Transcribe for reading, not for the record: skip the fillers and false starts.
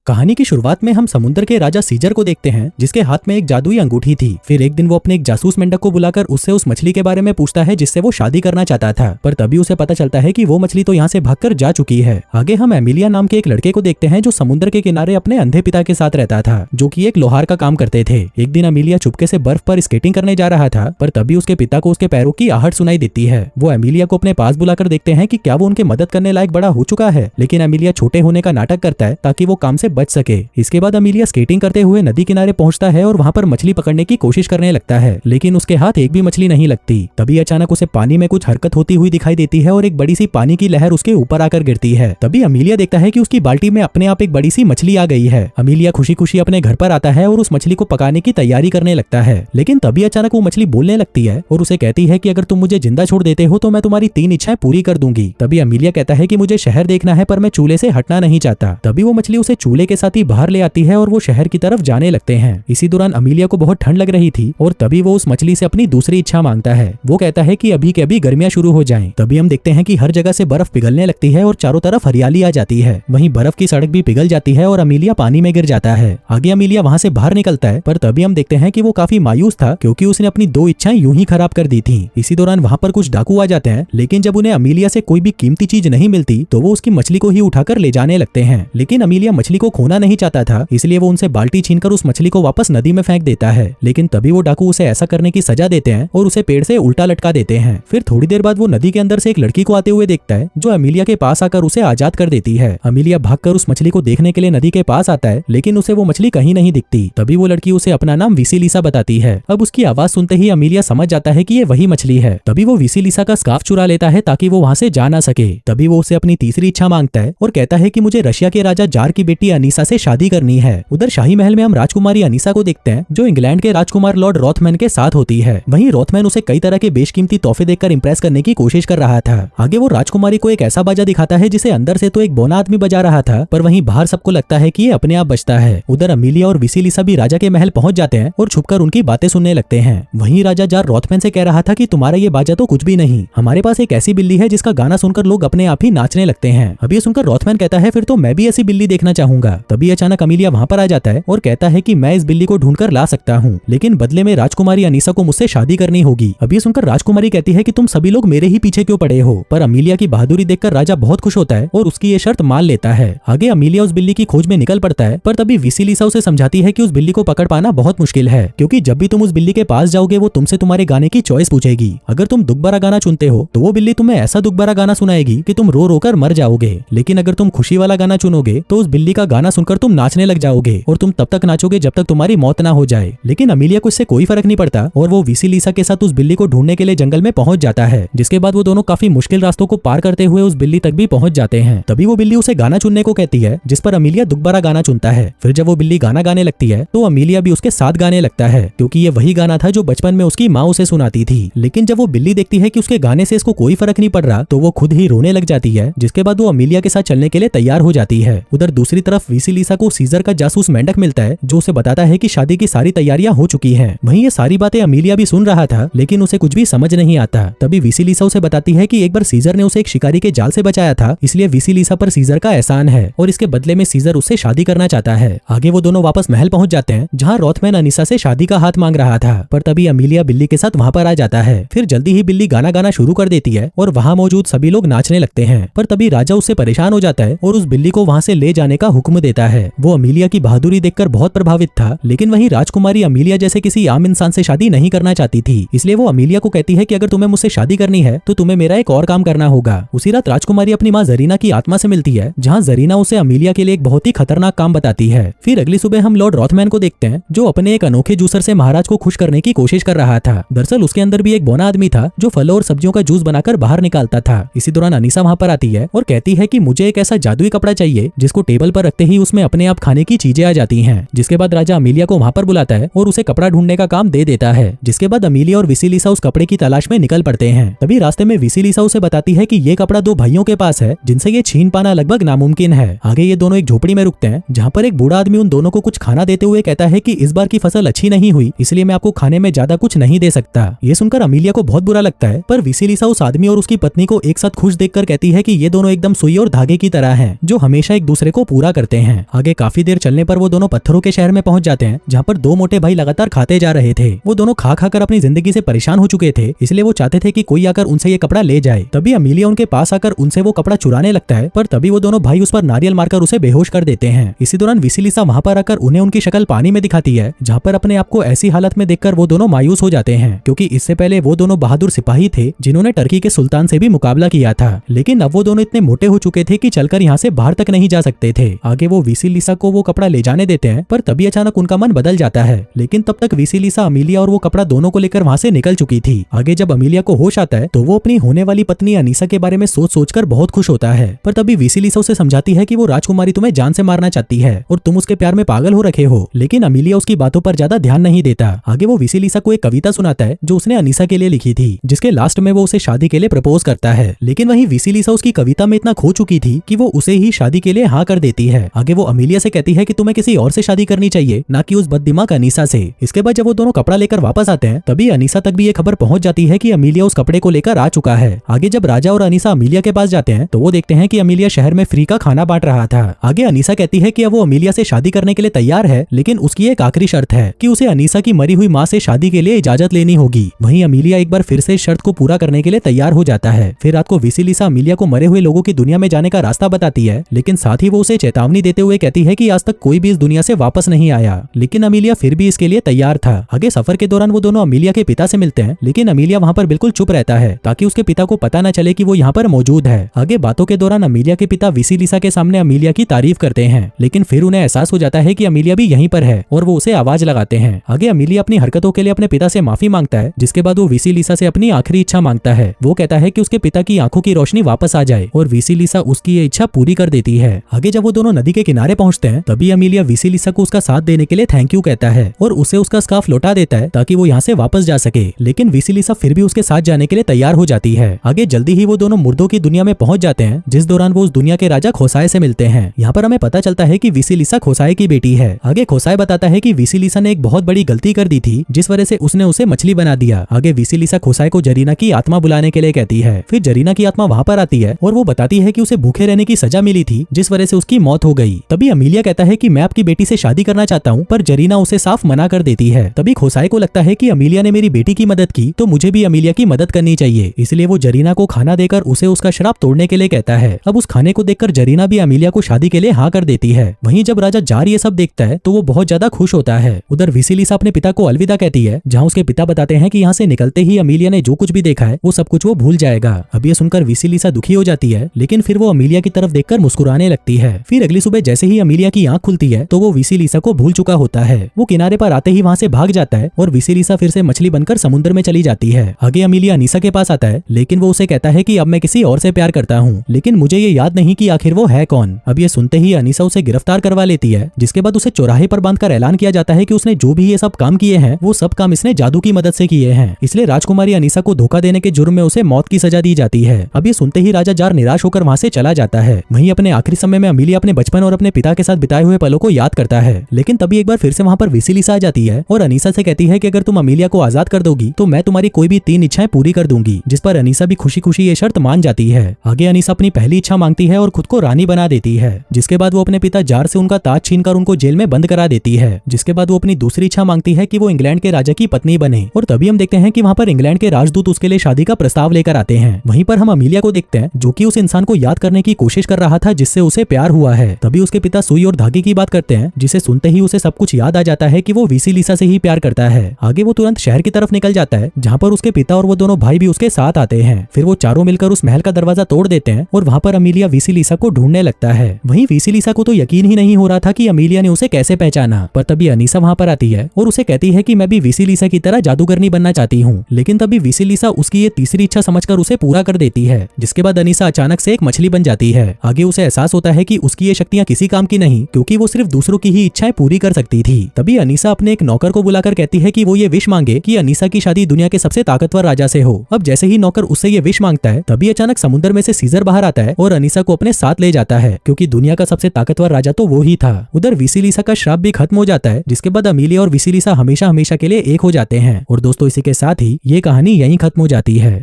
कहानी की शुरुआत में हम समुद्र के राजा सीजर को देखते हैं, जिसके हाथ में एक जादुई अंगूठी थी। फिर एक दिन वो अपने एक जासूस मेंढक को बुलाकर उससे उस मछली के बारे में पूछता है जिससे वो शादी करना चाहता था, पर तभी उसे पता चलता है कि वो मछली तो यहाँ से भागकर जा चुकी है। आगे हम एमिलिया नाम के एक लड़के को देखते हैं जो समुद्र के किनारे अपने अंधे पिता के साथ रहता था, जो कि एक लोहार का काम करते थे। एक दिन एमिलिया चुपके से बर्फ पर स्केटिंग करने जा रहा था, पर तभी उसके पिता को उसके पैरों की आहट सुनाई देती है। वो एमिलिया को अपने पास बुलाकर देखते हैं कि क्या वो उनके मदद करने लायक बड़ा हो चुका है, लेकिन एमिलिया छोटे होने का नाटक करता है ताकि वो काम से बच सके। इसके बाद एमिलिया स्केटिंग करते हुए नदी किनारे पहुंचता है और वहां पर मछली पकड़ने की कोशिश करने लगता है, लेकिन उसके हाथ एक भी मछली नहीं लगती। तभी अचानक उसे पानी में कुछ हरकत होती हुई दिखाई देती है और एक बड़ी सी पानी की लहर उसके ऊपर आकर गिरती है। तभी एमिलिया देखता है कि उसकी बाल्टी में अपने आप एक बड़ी सी मछली आ गई है। एमिलिया खुशी खुशी अपने घर पर आता है और उस मछली को पकाने की तैयारी करने लगता है, लेकिन तभी अचानक वो मछली बोलने लगती है और उसे कहती है कि अगर तुम मुझे जिंदा छोड़ देते हो तो मैं तुम्हारी 3 इच्छाएं पूरी कर दूंगी। तभी एमिलिया कहता है कि मुझे शहर देखना है, पर मैं चूल्हे से हटना नहीं चाहता। तभी वो मछली उसे चूल्हे के साथ ही बाहर ले आती है और वो शहर की तरफ जाने लगते हैं। इसी दौरान एमिलिया को बहुत ठंड लग रही थी और तभी वो उस मछली से अपनी दूसरी इच्छा मांगता है। वो कहता है कि अभी के अभी गर्मियां शुरू हो जाएं। तभी हम देखते हैं कि हर जगह से बर्फ पिघलने लगती है और चारों तरफ हरियाली आ जाती है। वहीं बर्फ की सड़क भी पिघल जाती है और एमिलिया पानी में गिर जाता है। आगे एमिलिया वहां से बाहर निकलता है, पर तभी हम देखते हैं कि वो काफी मायूस था क्योंकि उसने अपनी 2 इच्छाएं यूं ही खराब कर दी थी। इसी दौरान वहां पर कुछ डाकू आ जाते हैं, लेकिन जब उन्हें एमिलिया से कोई भी कीमती चीज नहीं मिलती तो वो उसकी मछली को ही उठाकर ले जाने लगते हैं। लेकिन एमिलिया मछली को खोना नहीं चाहता था, इसलिए वो उनसे बाल्टी छीनकर उस मछली को वापस नदी में फेंक देता है। लेकिन तभी वो डाकू उसे ऐसा करने की सजा देते हैं और उसे पेड़ से उल्टा लटका देते हैं। फिर थोड़ी देर बाद वो नदी के अंदर से एक लड़की को आते हुए देखता है, जो एमिलिया के पास आकर उसे आजाद कर देती है। एमिलिया भागकर उस मछली को देखने के लिए नदी के पास आता है, लेकिन उसे वो मछली कहीं नहीं दिखती। तभी वो लड़की उसे अपना नाम विसिलिसा बताती है। अब उसकी आवाज सुनते ही एमिलिया समझ जाता है कि ये वही मछली है। तभी वो विसिलिसा का स्कार्फ चुरा लेता है ताकि वो वहां से जा ना सके। तभी वो उसे अपनी तीसरी इच्छा मांगता है और कहता है कि मुझे रशिया के राजा जार की बेटी अनीसा से शादी करनी है। उधर शाही महल में हम राजकुमारी अनीसा को देखते हैं, जो इंग्लैंड के राजकुमार लॉर्ड रॉथमैन के साथ होती है। वहीं रॉथमैन उसे कई तरह के बेशकीमती तोहफे देकर इंप्रेस करने की कोशिश कर रहा था। आगे वो राजकुमारी को एक ऐसा बाजा दिखाता है जिसे अंदर से तो एक बौना आदमी बजा रहा था, पर वहीं बाहर सबको लगता है कि ये अपने आप बजता है। उधर एमिलिया और विसिलिसा भी राजा के महल पहुंच जाते हैं और छुपकर उनकी बातें सुनने लगते हैं। वहीं राजा जार रॉथमैन से कह रहा था कि तुम्हारा ये बाजा तो कुछ भी नहीं, हमारे पास एक ऐसी बिल्ली है जिसका गाना सुनकर लोग अपने आप ही नाचने लगते हैं। अब ये सुनकर रॉथमैन कहता है फिर तो मैं भी ऐसी बिल्ली देखना चाहूंगा। तभी अचानक एमिलिया वहां पर आ जाता है और कहता है कि मैं इस बिल्ली को ढूंढकर ला सकता हूँ, लेकिन बदले में राजकुमारी अनीसा को मुझसे शादी करनी होगी। अब ये सुनकर राजकुमारी कहती है कि तुम सभी लोग मेरे ही पीछे क्यों पड़े हो। पर एमिलिया की बहादुरी देखकर राजा बहुत खुश होता है और उसकी ये शर्त मान लेता है। आगे एमिलिया उस बिल्ली की खोज में निकल पड़ता है, पर तभी विसिलिसा उसे समझाती है कि उस बिल्ली को पकड़ पाना बहुत मुश्किल है, क्योंकि जब भी तुम उस बिल्ली के पास जाओगे वो तुमसे तुम्हारे गाने की चॉइस पूछेगी। अगर तुम दुख भरा गाना चुनते हो तो वो बिल्ली तुम्हें ऐसा दुख भरा गाना सुनाएगी कि तुम रो रो कर मर जाओगे, लेकिन अगर तुम खुशी वाला गाना चुनोगे तो उस बिल्ली का गाना सुनकर तुम नाचने लग जाओगे और तुम तब तक नाचोगे जब तक तुम्हारी मौत ना हो जाए। लेकिन एमिलिया को इससे कोई फर्क नहीं पड़ता और वो विसिलिसा के साथ उस बिल्ली को ढूंढने के लिए जंगल में पहुंच जाता है, जिसके बाद वो दोनों काफी मुश्किल रास्तों को पार करते हुए उस बिल्ली तक भी पहुंच जाते हैं। तभी वो बिल्ली उसे गाना चुनने को कहती है, जिस पर एमिलिया दुख भरा गाना चुनता है। फिर जब वो बिल्ली गाना गाने लगती है तो एमिलिया भी उसके साथ गाने लगता है, क्योंकि ये वही गाना था जो बचपन में उसकी माँ उसे सुनाती थी। लेकिन जब वो बिल्ली देखती है कि उसके गाने से इसको कोई फर्क नहीं पड़ रहा तो वो खुद ही रोने लग जाती है, जिसके बाद वो एमिलिया के साथ चलने के लिए तैयार हो जाती है। उधर दूसरी तरफ विसिलिसा को सीजर का जासूस मेंढक मिलता है, जो उसे बताता है कि शादी की सारी तैयारियां हो चुकी हैं। वहीं ये सारी बातें एमिलिया भी सुन रहा था, लेकिन उसे कुछ भी समझ नहीं आता। तभी विसिलिसा उसे बताती है कि एक बार सीजर ने उसे एक शिकारी के जाल से बचाया था, इसलिए विसिलिसा पर सीजर का एहसान है और इसके बदले में सीजर उससे शादी करना चाहता है। आगे वो दोनों वापस महल पहुंच जाते हैं, जहां रॉथमैन अनीसा से शादी का हाथ मांग रहा था, पर तभी एमिलिया बिल्ली के साथ वहां पर आ जाता है। फिर जल्दी ही बिल्ली गाना गाना शुरू कर देती है और वहां मौजूद सभी लोग नाचने लगते हैं, पर तभी राजा उससे परेशान हो जाता है और उस बिल्ली को वहां से ले जाने का हुक्म देता है। वो एमिलिया की बहादुरी देखकर बहुत प्रभावित था, लेकिन वहीं राजकुमारी एमिलिया जैसे किसी आम इंसान से शादी नहीं करना चाहती थी, इसलिए वो एमिलिया को कहती है कि अगर तुम्हें मुझसे शादी करनी है तो तुम्हें मेरा एक और काम करना होगा। उसी रात राजकुमारी अपनी माँ जरीना की आत्मा से मिलती है, जहाँ जरीना उसे एमिलिया के लिए एक बहुत ही खतरनाक काम बताती है। फिर अगली सुबह हम लॉर्ड रॉथमैन को देखते हैं, जो अपने एक अनोखे जूसर से महाराज को खुश करने की कोशिश कर रहा था। दरअसल उसके अंदर भी एक बौना आदमी था जो फलों और सब्जियों का जूस बनाकर बाहर निकालता था। इसी दौरान अनीसा वहां पर आती है और कहती है कि मुझे एक ऐसा जादुई कपड़ा चाहिए जिसको टेबल पर रखते ही उसमें अपने आप खाने की चीजें आ जाती हैं। जिसके बाद राजा एमिलिया को वहां पर बुलाता है और उसे कपड़ा ढूंढने का काम दे देता है। जिसके बाद एमिलिया और विसिलिसा उस कपड़े की तलाश में निकल पड़ते हैं। तभी रास्ते में विसिलिसा उसे बताती है कि ये कपड़ा 2 भाइयों के पास है, जिनसे ये छीन पाना लगभग नामुमकिन है। आगे ये दोनों एक झोपड़ी में रुकते हैं, जहाँ पर एक बूढ़ा आदमी उन दोनों को कुछ खाना देते हुए कहता है कि इस बार की फसल अच्छी नहीं हुई, इसलिए मैं आपको खाने में ज्यादा कुछ नहीं दे सकता। ये सुनकर एमिलिया को बहुत बुरा लगता है, पर विसिलिसा उस आदमी और उसकी पत्नी को एक साथ खुश देखकर कहती है कि ये दोनों एकदम सुई और धागे की तरह हैं, जो हमेशा एक दूसरे को पूरा करते करते हैं। आगे काफी देर चलने पर वो दोनों पत्थरों के शहर में पहुंच जाते हैं, जहाँ पर दो मोटे भाई लगातार खाते जा रहे थे। वो दोनों खा खाकर अपनी जिंदगी से परेशान हो चुके थे, इसलिए वो चाहते थे कि कोई आकर उनसे ये कपड़ा ले जाए। तभी अमीलिया उनके पास आकर उनसे वो कपड़ा चुराने लगता है, पर तभी वो दोनों भाई उस पर नारियल मारकर उसे बेहोश कर देते हैं। इसी दौरान विसिलिसा वहाँ पर आकर उन्हें उनकी शक्ल पानी में दिखाती है, जहाँ पर अपने आप को ऐसी हालत में देखकर वो दोनों मायूस हो जाते हैं, क्योंकि इससे पहले वो दोनों बहादुर सिपाही थे जिन्होंने टर्की के सुल्तान से भी मुकाबला किया था। लेकिन अब वो दोनों इतने मोटे हो चुके थे कि चलकर यहाँ से बाहर तक नहीं जा सकते थे। आगे वो विसिलिसा को वो कपड़ा ले जाने देते हैं, पर तभी अचानक उनका मन बदल जाता है। लेकिन तब तक विसिलिसा, अमीलिया और वो कपड़ा दोनों को लेकर वहाँ से निकल चुकी थी। आगे जब अमीलिया को होश आता है तो वो अपनी होने वाली पत्नी अनीसा के बारे में सोच सोचकर बहुत खुश होता है, पर तभी विसिलिसा उसे समझाती है कि वो राजकुमारी तुम्हें जान से मारना चाहती है और तुम उसके प्यार में पागल हो रखे हो। लेकिन अमीलिया उसकी बातों पर ज्यादा ध्यान नहीं देता। आगे वो विसिलिसा को एक कविता सुनाता है जो उसने अनीसा के लिए लिखी थी, जिसके लास्ट में वो उसे शादी के लिए प्रपोज करता है। लेकिन वहीं विसिलिसा उसकी कविता में इतना खो चुकी थी कि वो उसे ही शादी के लिए हाँ कर देती है। आगे वो अमीलिया से कहती है कि तुम्हें किसी और से शादी करनी चाहिए, ना कि उस बददिमाग अनीसा से। इसके बाद जब वो दोनों कपड़ा लेकर वापस आते हैं तभी अनीसा तक भी ये खबर पहुंच जाती है कि अमीलिया उस कपड़े को लेकर आ चुका है। आगे जब राजा और अनीसा अमीलिया के पास जाते हैं तो वो देखते हैं कि अमीलिया शहर में फ्री का खाना बांट रहा था। आगे अनीसा कहती है कि अब वो अमीलिया से शादी करने के लिए तैयार है, लेकिन उसकी एक आखिरी शर्त है कि उसे अनीसा की मरी हुई माँ से शादी के लिए इजाजत लेनी होगी। वहीं अमीलिया एक बार फिर से इस शर्त को पूरा करने के लिए तैयार हो जाता है। फिर रात को विसिलिसा अमीलिया को मरे हुए लोगों की दुनिया में जाने का रास्ता बताती है, लेकिन साथ ही वो उसे चेतावनी देते हुए कहती है कि आज तक कोई भी इस दुनिया से वापस नहीं आया। लेकिन अमीलिया फिर भी इसके लिए तैयार था। आगे सफर के दौरान वो दोनों अमीलिया के पिता से मिलते हैं, लेकिन अमीलिया वहाँ पर बिल्कुल चुप रहता है ताकि उसके पिता को पता न चले कि वो यहाँ पर मौजूद है। आगे बातों के दौरान अमीलिया के पिता विसिलिसा के सामने अमीलिया की तारीफ करते हैं, लेकिन फिर उन्हें एहसास हो जाता है कि अमीलिया भी यहीं पर है और वो उसे आवाज लगाते हैं। आगे अमीलिया अपनी हरकतों के लिए अपने पिता से माफी मांगता है, जिसके बाद वो विसिलिसा से अपनी आखिरी इच्छा मांगता है। वो कहता है कि उसके पिता की आंखों की रोशनी वापस आ जाए और विसिलिसा उसकी ये इच्छा पूरी कर देती है। आगे जब वो दोनों नदी के किनारे पहुंचते हैं तभी अमीलिया विसिलिसा को उसका साथ देने के लिए थैंक यू कहता है और उसे उसका स्कार्फ लौटा देता है ताकि वो यहाँ से वापस जा सके। लेकिन विसिलिसा फिर भी उसके साथ जाने के लिए तैयार हो जाती है। आगे जल्दी ही वो दोनों मुर्दों की दुनिया में पहुंच जाते हैं, जिस दौरान वो उस दुनिया के राजा खोसाए से मिलते हैं। यहाँ पर हमें पता चलता है कि विसिलिसा खोसाए की बेटी है। आगे खोसाए बताता है कि विसिलिसा ने एक बहुत बड़ी गलती कर दी थी, जिस वजह से उसने उसे मछली बना दिया। आगे विसिलिसा खोसाए को जरीना की आत्मा बुलाने के लिए कहती है। फिर जरीना की आत्मा वहाँ पर आती है और वो बताती है कि उसे भूखे रहने की सजा मिली थी, जिस वजह से उसकी मौत हो गई। तभी अमीलिया कहता है कि मैं आपकी बेटी से शादी करना चाहता हूँ, पर जरीना उसे साफ मना कर देती है। तभी खोसाए को लगता है कि अमीलिया ने मेरी बेटी की मदद की तो मुझे भी अमीलिया की मदद करनी चाहिए, इसलिए वो जरीना को खाना देकर उसे उसका श्राप तोड़ने के लिए कहता है। अब उस खाने को देखकर जरीना भी अमीलिया को शादी के लिए हाँ कर देती है। वहीं जब राजा जार ये सब देखता है तो वो बहुत ज्यादा खुश होता है। उधर विसिलिसा अपने पिता को अलविदा कहती है, जहाँ उसके पिता बताते हैं कि यहाँ से निकलते ही अमीलिया ने जो कुछ भी देखा है वो सब कुछ वो भूल जाएगा। अब ये सुनकर विसिलिसा दुखी हो जाती है, लेकिन फिर वो अमीलिया की तरफ देखकर मुस्कुराने लगती है। फिर अगली सुबह जैसे ही अमीलिया की आंख खुलती है तो वो विसिलिसा को भूल चुका होता है। वो किनारे पर आते ही वहाँ से भाग जाता है और विसिलिसा फिर से मछली बनकर समुद्र में चली जाती है। आगे अमीलिया अनीसा के पास आता है, लेकिन वो उसे कहता है कि अब मैं किसी और से प्यार करता हूँ, लेकिन मुझे ये याद नहीं कि आखिर वो है कौन। अब ये सुनते ही अनीसा उसे गिरफ्तार करवा लेती है, जिसके बाद उसे चौराहे पर बांधकर ऐलान किया जाता है कि उसने जो भी ये सब काम किए हैं वो सब काम इसने जादू की मदद से किए हैं, इसलिए राजकुमारी अनीसा को धोखा देने के जुर्म में उसे मौत की सजा दी जाती है। अब ये सुनते ही राजा जार निराश होकर वहाँ से चला जाता है। वहीं अपने आखिरी समय में अमीलिया अपने बचपन और अपने पिता के साथ बिताए हुए पलों को याद करता है, लेकिन तभी एक बार फिर से वहाँ पर विसिलिसा आ जाती है और अनीसा से कहती है कि अगर तुम अमीलिया को आजाद कर दोगी तो मैं तुम्हारी कोई भी 3 इच्छाएं पूरी कर दूंगी, जिस पर अनीसा भी खुशी खुशी ये शर्त मान जाती है। आगे अनीसा अपनी पहली इच्छा मांगती है और खुद को रानी बना देती है, जिसके बाद वो अपने पिता जार से उनका ताज छीनकर उनको जेल में बंद करा देती है। जिसके बाद वो अपनी दूसरी इच्छा मांगती है कि वो इंग्लैंड के राजा की पत्नी बने, और तभी हम देखते हैं कि वहाँ पर इंग्लैंड के राजदूत उसके लिए शादी का प्रस्ताव लेकर आते हैं। वहीं पर हम अमीलिया को देखते हैं जो कि उस इंसान को याद करने की कोशिश कर रहा था जिससे उसे प्यार हुआ है। तभी उसके पिता सुई और धागे की बात करते हैं, जिसे सुनते ही उसे सब कुछ याद आ जाता है कि वो विसिलिसा से ही प्यार करता है। आगे वो तुरंत शहर की तरफ निकल जाता है, जहाँ पर उसके पिता और वो दोनों भाई भी उसके साथ आते हैं। फिर वो चारों मिलकर उस महल का दरवाजा तोड़ देते हैं और वहाँ पर अमीलिया विसिलिसा को ढूंढने लगता है। वहीं विसिलिसा को तो यकीन ही नहीं हो रहा था कि अमीलिया ने उसे कैसे पहचाना, पर तभी अनीसा वहाँ पर आती है और उसे कहती है कि मैं भी विसिलिसा की तरह जादूगरनी बनना चाहती हूँ। लेकिन तभी विसिलिसा उसकी ये तीसरी इच्छा समझकर उसे पूरा कर देती है, जिसके बाद अनीसा अचानक से एक मछली बन जाती है। आगे उसे एहसास होता है कि उसकी ये शक्तियाँ किसी काम की नहीं, क्योंकि वो सिर्फ दूसरों की ही इच्छाएं पूरी कर सकती थी। तभी अनीसा अपने एक नौकर को बुलाकर कहती है कि वो ये विश मांगे कि अनीसा की शादी दुनिया के सबसे ताकतवर राजा से हो। अब जैसे ही नौकर उससे ये विश मांगता है तभी अचानक समुद्र में से सीजर बाहर आता है और अनीसा को अपने साथ ले जाता है, क्योंकि दुनिया का सबसे ताकतवर राजा तो वो ही था। उधर विसिलिसा का श्राप भी खत्म हो जाता है, जिसके बाद अमीलिया और विसिलिसा हमेशा हमेशा के लिए एक हो जाते हैं। और दोस्तों इसी के साथ ही ये कहानी यहीं खत्म हो जाती है।